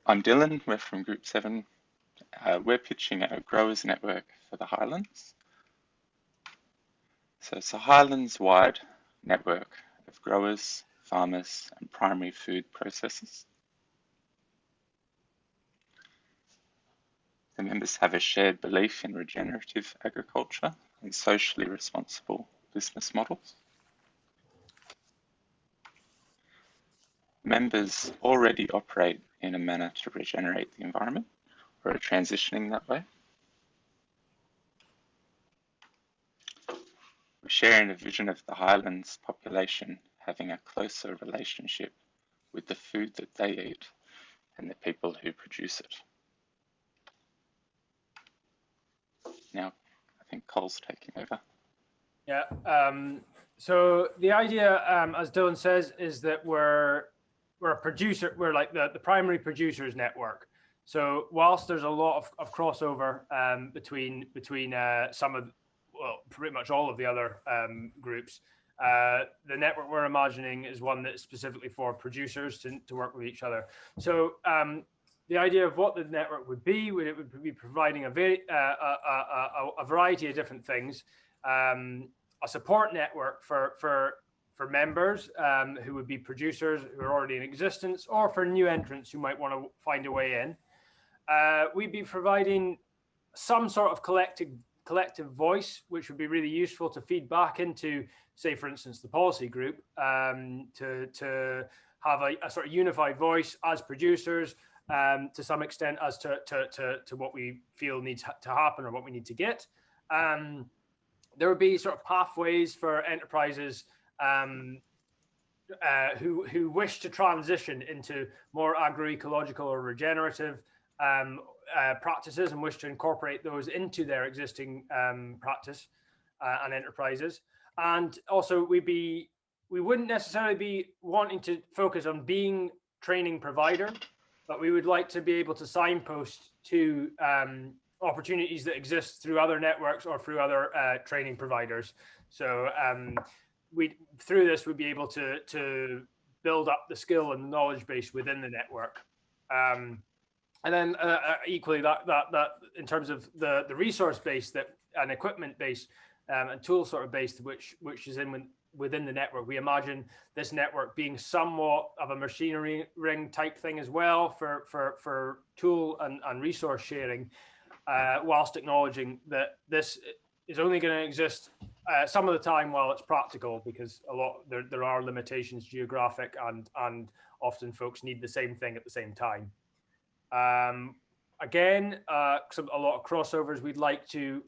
I'm Dylan, we're from Group 7. We're pitching a growers network for the Highlands. So it's a Highlands-wide network of growers, farmers, and primary food processors. The members have a shared belief in regenerative agriculture and socially responsible business models. Members already operate in a manner to regenerate the environment or are transitioning that way. We share in a vision of the Highlands population having a closer relationship with the food that they eat and the people who produce it. Now, I think Cole's taking over. Yeah, so the idea, as Dylan says, is that we're a producer, we're like the primary producers network. So whilst there's a lot of crossover between some of, well, pretty much all of the other groups, the network we're imagining is one that's specifically for producers to work with each other. So the idea of what the network would be, it would be providing a variety of different things. A support network for members who would be producers who are already in existence, or for new entrants who might want to find a way in. We'd be providing some sort of collective voice, which would be really useful to feed back into, say, for instance, the policy group, to have a sort of unified voice as producers, to some extent, as to what we feel needs to happen or what we need to get. There would be sort of pathways for enterprises who wish to transition into more agroecological or regenerative practices and wish to incorporate those into their existing practice and enterprises. And also we wouldn't necessarily be wanting to focus on being training provider, but we would like to be able to signpost to opportunities that exist through other networks or through other training providers. So through this, we'd be able to build up the skill and knowledge base within the network. And then equally, that in terms of the resource base and equipment base and tool sort of base which is within the network, we imagine this network being somewhat of a machinery ring type thing as well for tool and resource sharing, whilst acknowledging that this is only going to exist some of the time while it's practical, because there are limitations, geographic, and often folks need the same thing at the same time. Again, a lot of crossovers. We'd like to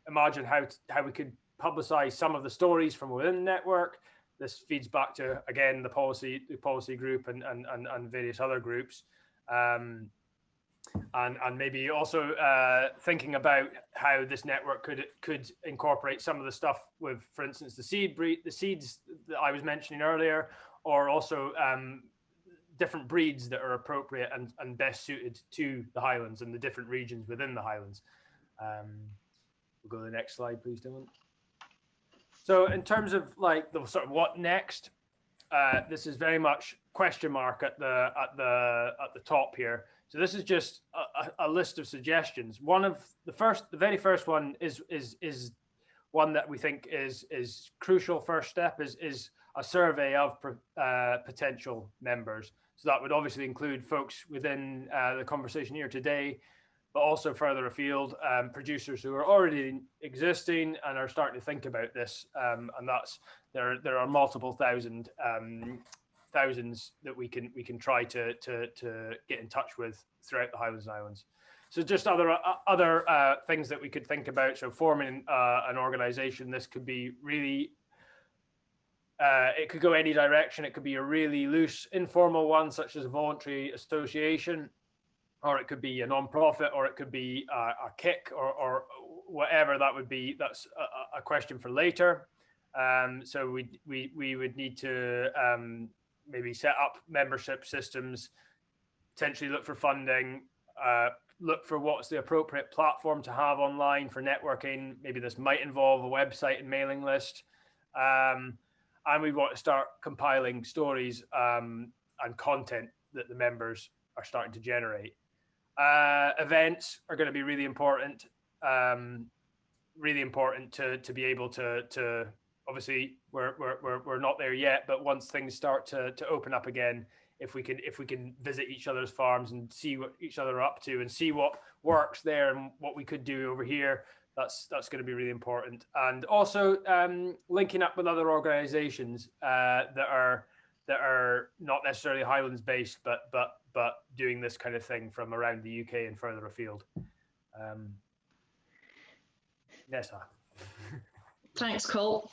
imagine how we could publicize some of the stories from within the network. This feeds back to, again, the policy group and various other groups. And maybe also thinking about how this network could incorporate some of the stuff with, for instance, the seeds that I was mentioning earlier, or also different breeds that are appropriate and best suited to the Highlands and the different regions within the Highlands. We'll go to the next slide, please, Dylan. So in terms of like the sort of what next, this is very much question mark at the top here. So this is just a list of suggestions. One of the very first one is one that we think is crucial. First step is a survey of potential members. So that would obviously include folks within the conversation here today, but also further afield, producers who are already existing and are starting to think about this. And that's there are multiple thousands that we can try to get in touch with throughout the Highlands and Islands. So just other things that we could think about. So forming an organization, this could be really, it could go any direction. It could be a really loose, informal one, such as a voluntary association, or it could be a non-profit, or it could be a kick, or whatever that would be. That's a question for later. So we would need to maybe set up membership systems, potentially look for funding, look for what's the appropriate platform to have online for networking. Maybe this might involve a website and mailing list. And we want to start compiling stories and content that the members are starting to generate. Events are going to be really important. Really important to be able to obviously we're not there yet, but once things start to open up again, if we can visit each other's farms and see what each other are up to and see what works there and what we could do over here, that's going to be really important. And also linking up with other organizations that are not necessarily Highlands based, but doing this kind of thing from around the UK and further afield. Nessa. Thanks, Col.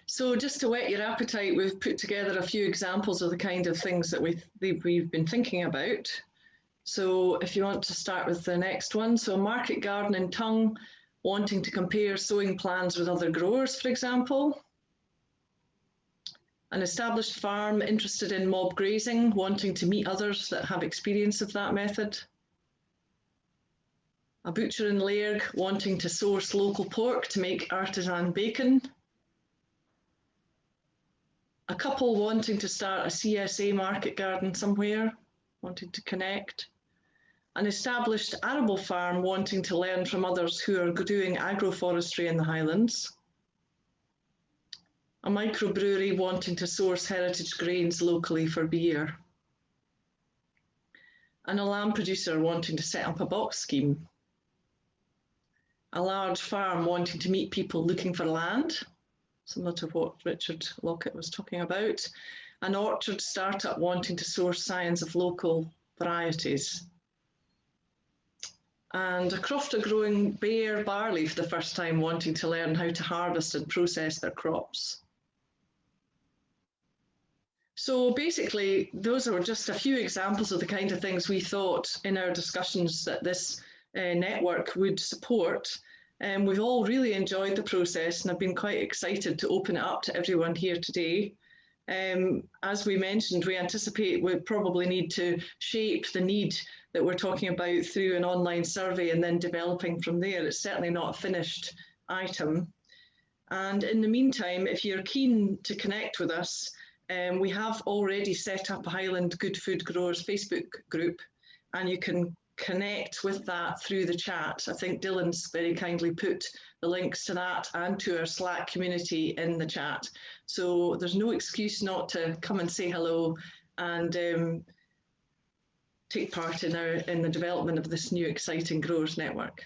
So just to whet your appetite, we've put together a few examples of the kind of things that we've been thinking about. So if you want to start with the next one, so market garden in Tongue, wanting to compare sowing plans with other growers, for example. An established farm interested in mob grazing, wanting to meet others that have experience of that method. A butcher in Lairg wanting to source local pork to make artisan bacon. A couple wanting to start a CSA market garden somewhere, wanting to connect. An established arable farm wanting to learn from others who are doing agroforestry in the Highlands. A microbrewery wanting to source heritage grains locally for beer. And a lamb producer wanting to set up a box scheme. A large farm wanting to meet people looking for land, similar to what Richard Lockett was talking about. An orchard startup wanting to source science of local varieties. And a crofter growing bare barley for the first time, wanting to learn how to harvest and process their crops. So basically, those are just a few examples of the kind of things we thought in our discussions that this network would support. And we've all really enjoyed the process, and I've been quite excited to open it up to everyone here today. As we mentioned, we anticipate we probably need to shape the need that we're talking about through an online survey and then developing from there. It's certainly not a finished item. And in the meantime, if you're keen to connect with us, we have already set up a Highland Good Food Growers Facebook group, and you can connect with that through the chat. I think Dylan's very kindly put the links to that and to our Slack community in the chat. So there's no excuse not to come and say hello and take part in the development of this new exciting growers network.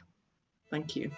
Thank you.